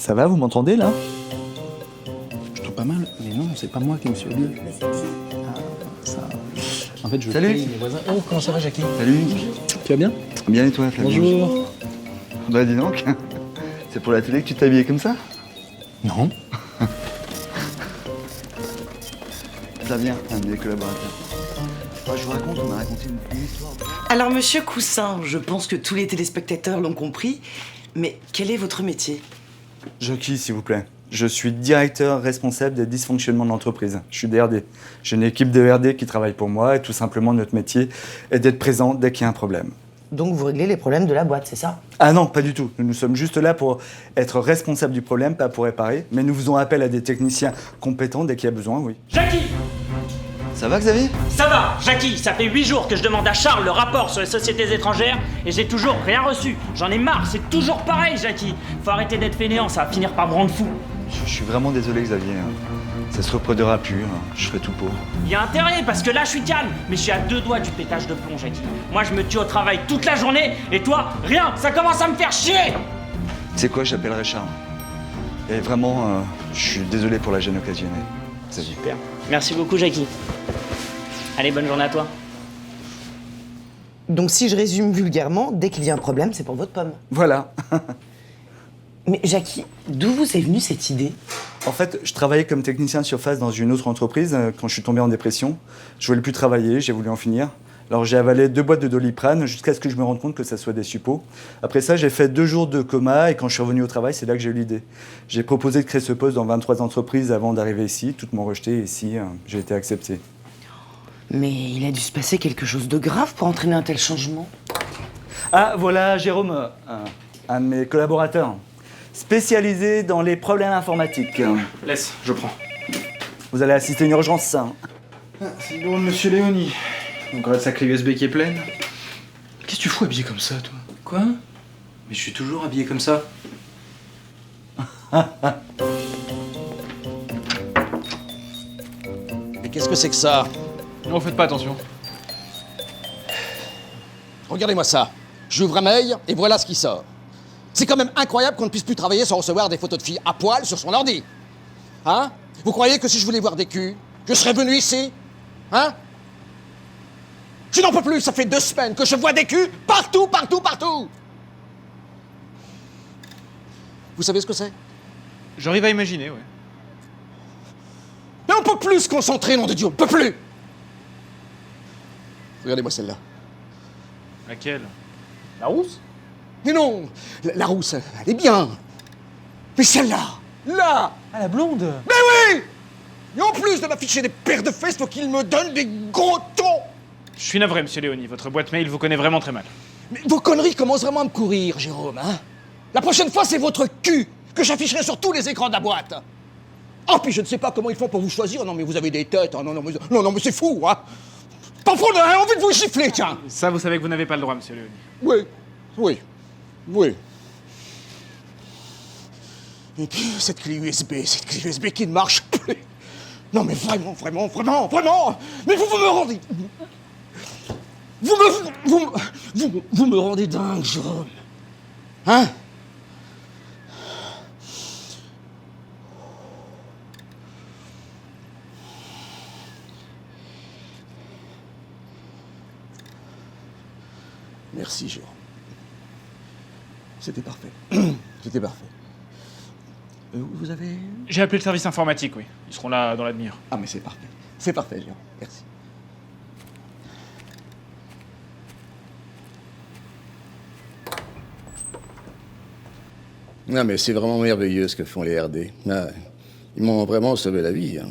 Ça va, vous m'entendez là? Je trouve pas mal, mais non, c'est pas moi qui me suis habillé. Ah, ça... En fait, je Salut. paye les voisins. Oh, comment ça va, Jackie? Salut. Tu vas bien? Bien et toi, Flavien? Bonjour. Bah dis donc, c'est pour la télé que tu t'es habillé comme ça? Non. Flavien, un de mes collaborateurs. Je vous raconte, on m'a raconté une histoire. Alors, monsieur Coussin, je pense que tous les téléspectateurs l'ont compris, mais quel est votre métier? Jackie, s'il vous plaît. Je suis directeur responsable des dysfonctionnements de l'entreprise. Je suis DRD. J'ai une équipe de RD qui travaille pour moi et tout simplement notre métier est d'être présent dès qu'il y a un problème. Donc vous réglez les problèmes de la boîte, c'est ça? Ah non, pas du tout. Nous sommes juste là pour être responsables du problème, pas pour réparer. Mais nous faisons appel à des techniciens compétents dès qu'il y a besoin, oui. Jackie! Ça va, Xavier? Ça va, Jackie, ça fait 8 jours que je demande à Charles le rapport sur les sociétés étrangères et j'ai toujours rien reçu. J'en ai marre, c'est toujours pareil, Jackie. Faut arrêter d'être fainéant, ça va finir par me rendre fou. Je suis vraiment désolé, Xavier. Ça se reproduira plus. Je ferai tout pour. Il y a intérêt, parce que là je suis calme, mais je suis à 2 doigts du pétage de plomb, Jackie. Moi je me tue au travail toute la journée et toi, rien, ça commence à me faire chier! Tu sais quoi, j'appellerai Charles. Et vraiment, je suis désolé pour la gêne occasionnée. Xavier. Super. Merci beaucoup, Jackie. Allez, bonne journée à toi. Donc si je résume vulgairement, dès qu'il y a un problème, c'est pour votre pomme. Voilà. Mais Jackie, d'où vous est venue cette idée? En fait, je travaillais comme technicien de surface dans une autre entreprise quand je suis tombé en dépression. Je voulais plus travailler, j'ai voulu en finir. Alors j'ai avalé 2 boîtes de Doliprane jusqu'à ce que je me rende compte que ça soit des suppos. Après ça, j'ai fait 2 jours de coma et quand je suis revenu au travail, c'est là que j'ai eu l'idée. J'ai proposé de créer ce poste dans 23 entreprises avant d'arriver ici. Toutes m'ont rejeté et ici, j'ai été accepté. Mais il a dû se passer quelque chose de grave pour entraîner un tel changement. Ah, voilà Jérôme, un de mes collaborateurs, spécialisé dans les problèmes informatiques. Laisse, je prends. Vous allez assister à une urgence, ça. Ah, c'est le bureau de Monsieur Léoni. Donc regarde sa clé USB qui est pleine. Qu'est-ce que tu fous habillé comme ça, toi? Quoi? Mais je suis toujours habillé comme ça. Mais qu'est-ce que c'est que ça? Non, faites pas attention. Regardez-moi ça. J'ouvre un mail et voilà ce qui sort. C'est quand même incroyable qu'on ne puisse plus travailler sans recevoir des photos de filles à poil sur son ordi. Hein? Vous croyez que si je voulais voir des culs, je serais venu ici? Hein? Je n'en peux plus, ça fait 2 semaines que je vois des culs partout, partout, partout! Vous savez ce que c'est? J'arrive à imaginer, ouais. Mais on peut plus se concentrer, nom de Dieu, on peut plus! Regardez-moi celle-là. Laquelle? La rousse? Mais non, la rousse, elle est bien. Mais celle-là, là! Ah, la blonde! Mais oui! Et en plus de m'afficher des paires de fesses, faut qu'il me donne des gros tons! Je suis navré, Monsieur Léoni, votre boîte mail vous connaît vraiment très mal. Mais vos conneries commencent vraiment à me courir, Jérôme, hein? La prochaine fois, c'est votre cul que j'afficherai sur tous les écrans de la boîte. Oh, puis je ne sais pas comment ils font pour vous choisir. Non, mais vous avez des têtes. Hein. Non, mais c'est fou, hein? Parfois, on a envie de vous gifler, tiens! Ça, vous savez que vous n'avez pas le droit, Monsieur Léoni. Oui. Et puis, cette clé USB qui ne marche plus. Non, mais vraiment. Mais vous me rendez... Vous me rendez dingue, Jérôme. Hein? Merci, Jérôme. C'était parfait. C'était parfait. Vous avez... J'ai appelé le service informatique, oui. Ils seront là dans la demi-heure. Ah, mais c'est parfait. C'est parfait, Jérôme. Merci. Non, mais c'est vraiment merveilleux ce que font les RD. Ah, ils m'ont vraiment sauvé la vie. Hein.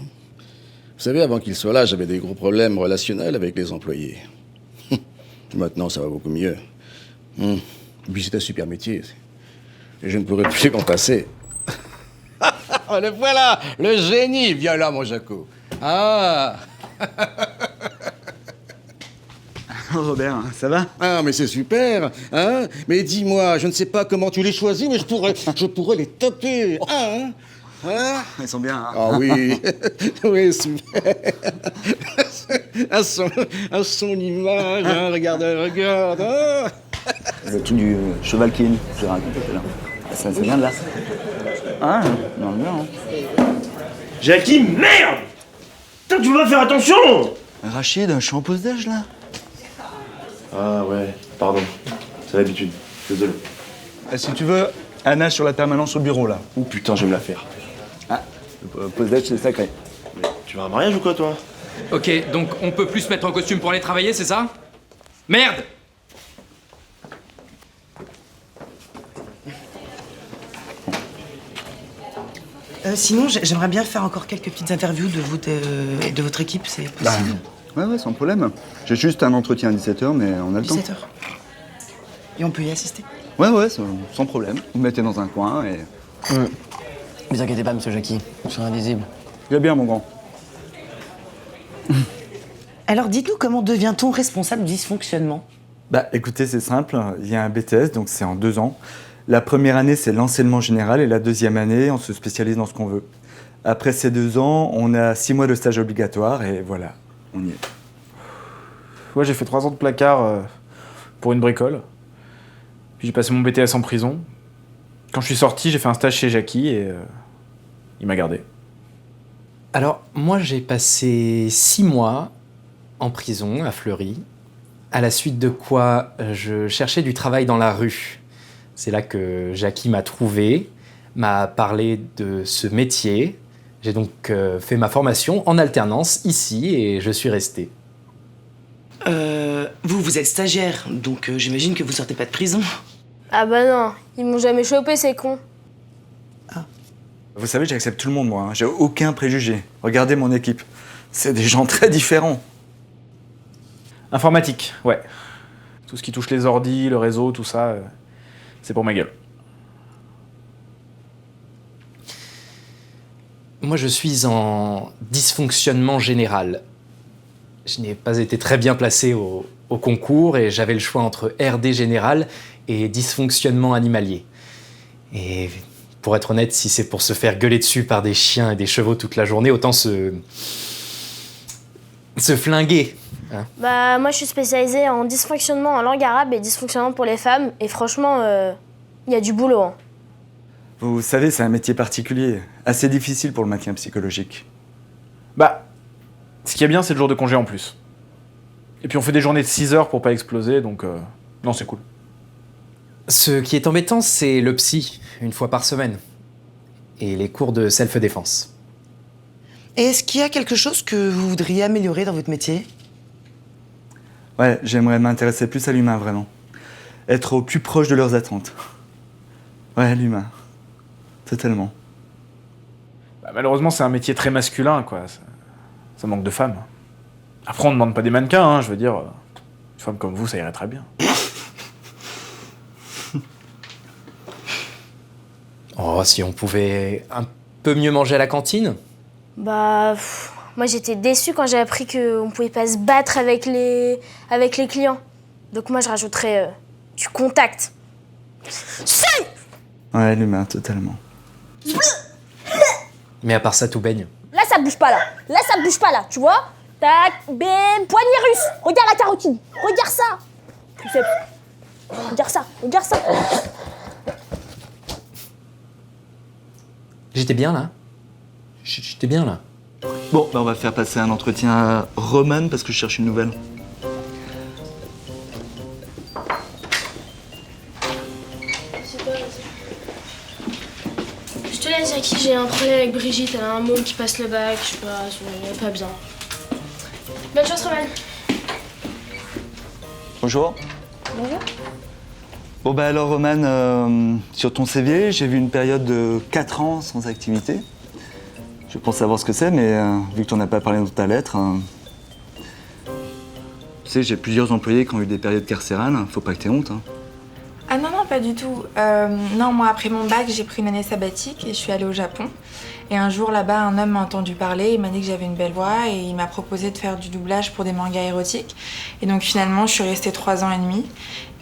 Vous savez, avant qu'ils soient là, j'avais des gros problèmes relationnels avec les employés. Maintenant, ça va beaucoup mieux. Et puis, c'est un super métier. Et je ne pourrais plus m'en passer. Le voilà, le génie. Viens là, mon Jaco. Ah. Robert, ça va? Ah, mais c'est super, hein? Mais dis-moi, je ne sais pas comment tu les choisis, mais je pourrais les taper, hein? Hein? Ils sont bien. Hein? Ah oui, oui, super. À son image, hein? Regarde. Le truc du cheval qui est nu, je raconte là. Ça vient de là. Ah, non, bien. Jackie, merde! Putain, tu dois faire attention! Rachid, je suis en pause d'âge là. Ah ouais, pardon. C'est l'habitude. Désolé. Si tu veux, Anna sur la permanence au bureau là. Oh putain, je vais me la faire. Ah, pause d'âge c'est sacré. Mais tu vas à un mariage ou quoi, toi? Ok, donc on peut plus se mettre en costume pour aller travailler, c'est ça? Merde! Sinon, j'aimerais bien faire encore quelques petites interviews de vous de votre équipe, c'est possible? Ouais, sans problème. J'ai juste un entretien à 17h, mais on a le temps. 17h. Et on peut y assister? Ouais, sans problème. Vous me mettez dans un coin et... Ne vous inquiétez pas, monsieur Jackie, je serai invisible. J'ai bien, mon grand. Alors dites-nous, comment devient-on responsable du dysfonctionnement? Bah écoutez, c'est simple. Il y a un BTS, donc c'est en 2 ans. La première année, c'est l'enseignement général et la deuxième année, on se spécialise dans ce qu'on veut. Après ces 2 ans, on a 6 mois de stage obligatoire et voilà, on y est. Ouais, j'ai fait 3 ans de placard pour une bricole. Puis j'ai passé mon BTS en prison. Quand je suis sorti, j'ai fait un stage chez Jackie et il m'a gardé. Alors, moi, j'ai passé 6 mois en prison à Fleury, à la suite de quoi je cherchais du travail dans la rue. C'est là que Jackie m'a trouvé, m'a parlé de ce métier. J'ai donc fait ma formation en alternance ici et je suis resté. Vous êtes stagiaire, donc j'imagine que vous sortez pas de prison. Ah bah non, ils m'ont jamais chopé, ces cons. Vous savez, j'accepte tout le monde, moi. J'ai aucun préjugé. Regardez mon équipe. C'est des gens très différents. Informatique, ouais. Tout ce qui touche les ordis, le réseau, tout ça, c'est pour ma gueule. Moi, je suis en dysfonctionnement général. Je n'ai pas été très bien placé au concours et j'avais le choix entre RD général et dysfonctionnement animalier. Et pour être honnête, si c'est pour se faire gueuler dessus par des chiens et des chevaux toute la journée, autant se flinguer. Hein. Bah moi je suis spécialisée en dysfonctionnement en langue arabe et dysfonctionnement pour les femmes. Et franchement, il y a du boulot. Hein. Vous savez, c'est un métier particulier, assez difficile pour le maintien psychologique. Bah, ce qui est bien, c'est le jour de congé en plus. Et puis on fait des journées de 6 heures pour pas exploser, donc non, c'est cool. Ce qui est embêtant, c'est le psy, une fois par semaine. Et les cours de self-défense. Et est-ce qu'il y a quelque chose que vous voudriez améliorer dans votre métier? Ouais, j'aimerais m'intéresser plus à l'humain, vraiment. Être au plus proche de leurs attentes. Ouais, l'humain. Totalement. Bah, malheureusement, c'est un métier très masculin, quoi. Ça manque de femmes. Après, on ne demande pas des mannequins, hein, je veux dire. Une femme comme vous, ça irait très bien. Oh, si on pouvait un peu mieux manger à la cantine? Bah moi j'étais déçue quand j'ai appris qu'on pouvait pas se battre avec les clients. Donc moi je rajouterais du contact. Ouais, l'humain, totalement. Mais à part ça, tout baigne. Là ça bouge pas là. Là ça bouge pas là, tu vois? Tac, bim, poignet russe. Regarde la carotide. Regarde ça. Regarde ça, regarde ça. J'étais bien là? J'étais bien là. Bon, bah on va faire passer un entretien à Roman parce que je cherche une nouvelle. Je te laisse, Jackie, j'ai un problème avec Brigitte. Elle a un môme qui passe le bac. Je sais pas, elle est pas bien. Bonne chance, Roman. Bonjour. Bonjour. Bon bah alors Roman, sur ton CV, j'ai vu une période de 4 ans sans activité. Je pense savoir ce que c'est, mais vu que tu n'en as pas parlé dans ta lettre... Tu sais, j'ai plusieurs employés qui ont eu des périodes carcérales, faut pas que t'aies honte. Hein. Ah non, pas du tout. Non, moi, après mon bac, j'ai pris une année sabbatique et je suis allée au Japon. Et un jour, là-bas, un homme m'a entendu parler, il m'a dit que j'avais une belle voix et il m'a proposé de faire du doublage pour des mangas érotiques. Et donc, finalement, je suis restée 3 ans et demi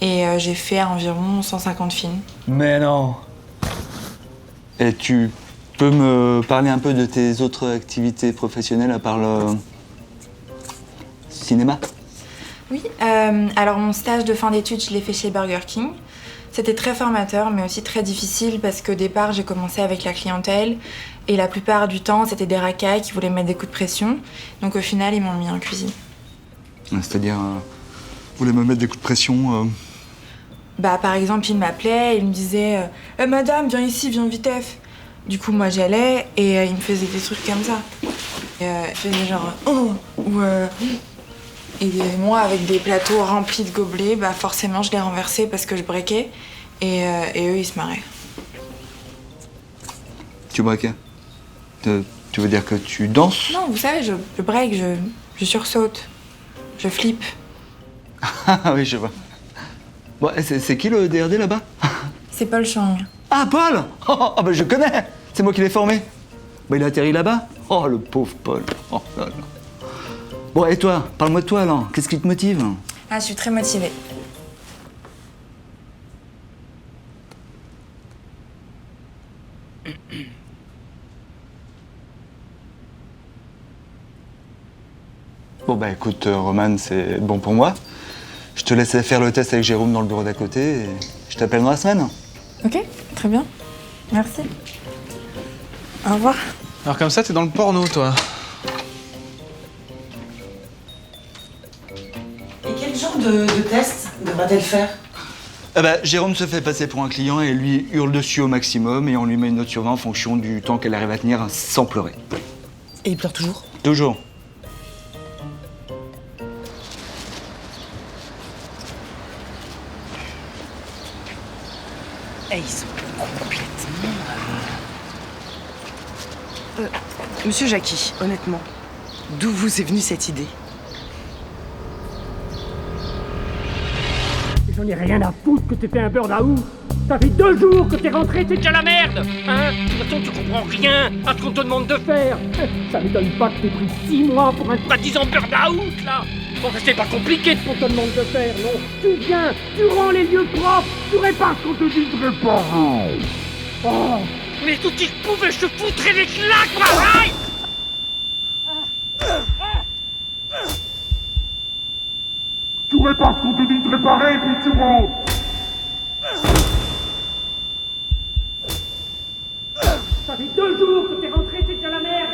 et j'ai fait environ 150 films. Mais non. Et tu peux me parler un peu de tes autres activités professionnelles à part le cinéma? Oui, alors mon stage de fin d'études, je l'ai fait chez Burger King. C'était très formateur, mais aussi très difficile parce qu'au départ, j'ai commencé avec la clientèle et la plupart du temps, c'était des racailles qui voulaient mettre des coups de pression. Donc au final, ils m'ont mis en cuisine. C'est-à-dire, vous voulez me mettre des coups de pression Bah, par exemple, il m'appelait, il me disait Madame, viens ici, viens vitef. Du coup, moi, j'allais et il me faisait des trucs comme ça. Il faisait genre oh ou et moi, avec des plateaux remplis de gobelets, bah forcément, je les renversais parce que je breakais et eux, ils se marraient. Tu braquais Tu veux dire que tu danses? Non, vous savez, je break, je sursaute, je flippe. Ah oui, je vois. Bon, c'est qui le DRD là-bas? C'est Paul Chang. Ah, Paul! Oh, bah je connais! C'est moi qui l'ai formé. Bah, il a atterri là-bas? Oh, le pauvre Paul. Oh là là. Bon, et toi? Parle-moi de toi, alors. Qu'est-ce qui te motive? Ah, je suis très motivée. Bon, bah écoute, Roman, c'est bon pour moi. Je te laisse aller faire le test avec Jérôme dans le bureau d'à côté et je t'appelle dans la semaine. Ok, très bien. Merci. Au revoir. Alors comme ça, t'es dans le porno, toi. Et quel genre de test devra-t-elle faire? Ah bah, Jérôme se fait passer pour un client et lui hurle dessus au maximum et on lui met une note sur 20 en fonction du temps qu'elle arrive à tenir sans pleurer. Et il pleure toujours? Toujours. Et ils sont complètement... Monsieur Jackie, honnêtement, d'où vous est venue cette idée? J'en ai rien à foutre que t'aies fait un burn-out. Ça fait 2 jours que t'es rentré, t'es déjà la merde. Hein? De toute façon, tu comprends rien à ce qu'on te demande de faire. Ça m'étonne pas que t'aies pris 6 mois pour un soi-disant burn-out, là. Bon, c'est pas compliqué ce qu'on te demande de faire, non? Tu viens, tu rends les lieux propres, tu répares ce qu'on te dit de réparer. Oh, mais écoute, si je pouvais, je te foutrais des claques, pareil. Tu répares ce qu'on te dit de réparer, puis tu rentres. Ça fait 2 jours que t'es rentré, t'es déjà la merde.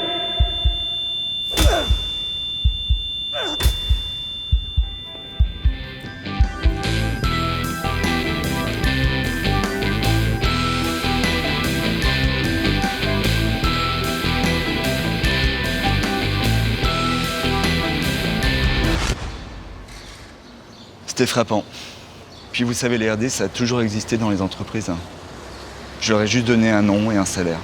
C'était frappant. Puis vous savez, les RD, ça a toujours existé dans les entreprises. Je leur ai juste donné un nom et un salaire.